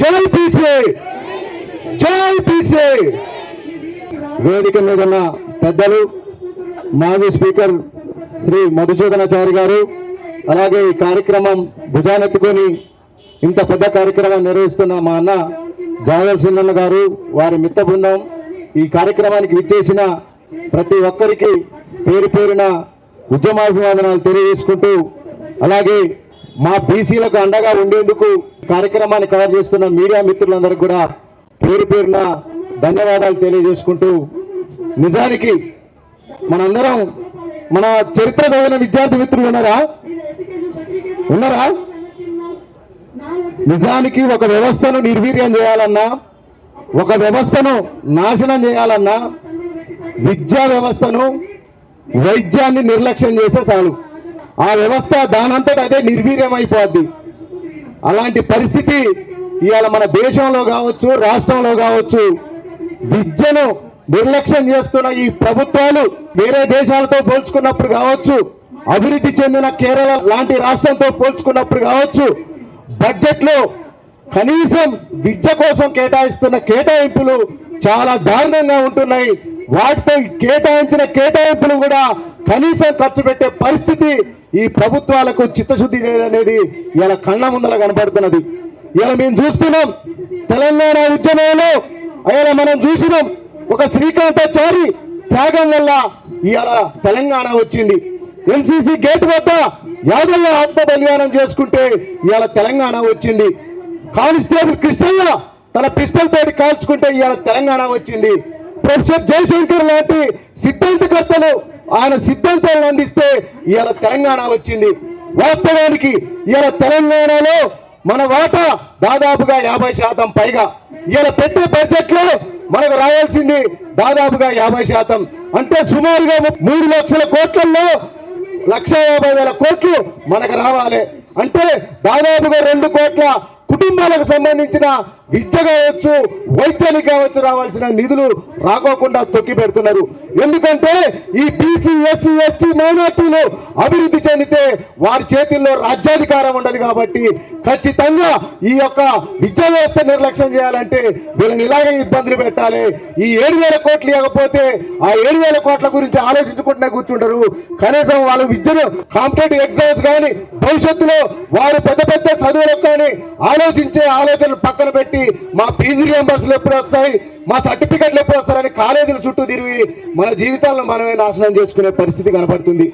జై బీసీ, జై బీసీ. వేదిక మీద ఉన్న పెద్దలు, మాజీ స్పీకర్ శ్రీ మధుసూదనాచారి గారు, అలాగే ఈ కార్యక్రమం భుజానెత్తుకొని ఇంత పెద్ద కార్యక్రమం నిర్వహిస్తున్న మా అన్న జాగర్ సింగన్న గారు, వారి మిత్ర బృందం, ఈ కార్యక్రమానికి విచ్చేసిన ప్రతి ఒక్కరికి పేరు పేరున ఉద్యమాభివందనాలు తెలియజేసుకుంటూ, అలాగే మా బీసీలకు అండగా ఉండేందుకు కార్యక్రమాన్ని కవర్ చేస్తున్న మీడియా మిత్రులందరికీ కూడా పేరు పేరున ధన్యవాదాలు తెలియజేసుకుంటూ, నిజానికి మనందరం మన చరిత్ర చదివిన విద్యార్థి మిత్రులు ఉన్నారా? నిజానికి ఒక వ్యవస్థను నిర్వీర్యం చేయాలన్నా, ఒక వ్యవస్థను నాశనం చేయాలన్నా, విద్యా వ్యవస్థను, వైద్యాన్ని నిర్లక్ష్యం చేస్తే చాలు, ఆ వ్యవస్థ దానంతట అదే నిర్వీర్యం అయిపోద్ది. అలాంటి పరిస్థితి ఇవాళ మన దేశంలో కావచ్చు, రాష్ట్రంలో కావచ్చు, విద్యను నిర్లక్ష్యం చేస్తున్న ఈ ప్రభుత్వాలు వేరే దేశాలతో పోల్చుకున్నప్పుడు కావచ్చు, అభివృద్ధి చెందిన కేరళ లాంటి రాష్ట్రంతో పోల్చుకున్నప్పుడు కావచ్చు, బడ్జెట్లో కనీసం విద్య కోసం కేటాయిస్తున్న కేటాయింపులు చాలా దారుణంగా ఉంటున్నాయి. వాటితో కేటాయించిన కేటాయింపులు కూడా కనీసం ఖర్చు పెట్టే పరిస్థితి ఈ ప్రభుత్వాలకు చిత్తశుద్ధి లేదనేది ఇలా కళ్ళ ముందర కనపడుతున్నది. ఇలా మేము చూస్తున్నాం తెలంగాణ ఉద్యమంలో, ఇలా మనం చూసినాం ఒక శ్రీకాంతాచారి త్యాగం వల్ల ఇవాళ తెలంగాణ వచ్చింది. ఎన్సీసీ గేట్ వద్ద యాదవ్య ఆత్మ బలిదానం చేసుకుంటే ఇవాళ తెలంగాణ వచ్చింది. కానిస్టేబుల్ కృష్ణయ్య తన పిస్టల్ తోటి కాల్చుకుంటే ఇవాళ తెలంగాణ వచ్చింది. ప్రొఫెసర్ జయశంకర్ లాంటి సిద్ధాంతకర్తలు ఆయన సిద్ధాంతాలను అందిస్తే ఇవాళ తెలంగాణ వచ్చింది. వాస్తవానికి ఇవాళ తెలంగాణలో మన వాటా దాదాపుగా 50% పైగా. ఇవాళ పెట్టే బడ్జెట్ లో మనకు రావాల్సింది దాదాపుగా 50%. అంటే సుమారుగా 3 లక్షల కోట్లలో 1,50,000 కోట్లు మనకు రావాలి. అంటే దాదాపుగా 2 కోట్ల కుటుంబాలకు సంబంధించిన విద్య కావచ్చు, వైద్యానికి కావచ్చు రావాల్సిన నిధులు రాకోకుండా తొక్కి పెడుతున్నారు. ఎందుకంటే ఈ బీసీ, ఎస్సీ, ఎస్టీ, మైనార్టీలు అభివృద్ధి చెందితే వారి చేతుల్లో రాజ్యాధికారం ఉండదు. కాబట్టి ఖచ్చితంగా ఈ యొక్క విద్యా వ్యవస్థ నిర్లక్ష్యం చేయాలంటే వీళ్ళని ఇలాగే ఇబ్బందులు పెట్టాలి. ఈ 7,000 కోట్లు ఇవ్వకపోతే ఆ 7,000 కోట్ల గురించి ఆలోచించుకుంటూనే కూర్చుంటారు. కనీసం వాళ్ళు విద్యను కాంపిటేటివ్ ఎగ్జామ్స్ కానీ, భవిష్యత్తులో వారు పెద్ద పెద్ద చదువులకు కానీ ఆలోచించే ఆలోచనలు పక్కన పెట్టి మా పీజీ రియంబర్స్లు ఎప్పుడు వస్తాయి, మా సర్టిఫికెట్లు ఎప్పుడు వస్తారని కాలేజీల చుట్టూ తిరిగి మన జీవితాలను మనమే నాశనం చేసుకునే పరిస్థితి కనపడుతుంది.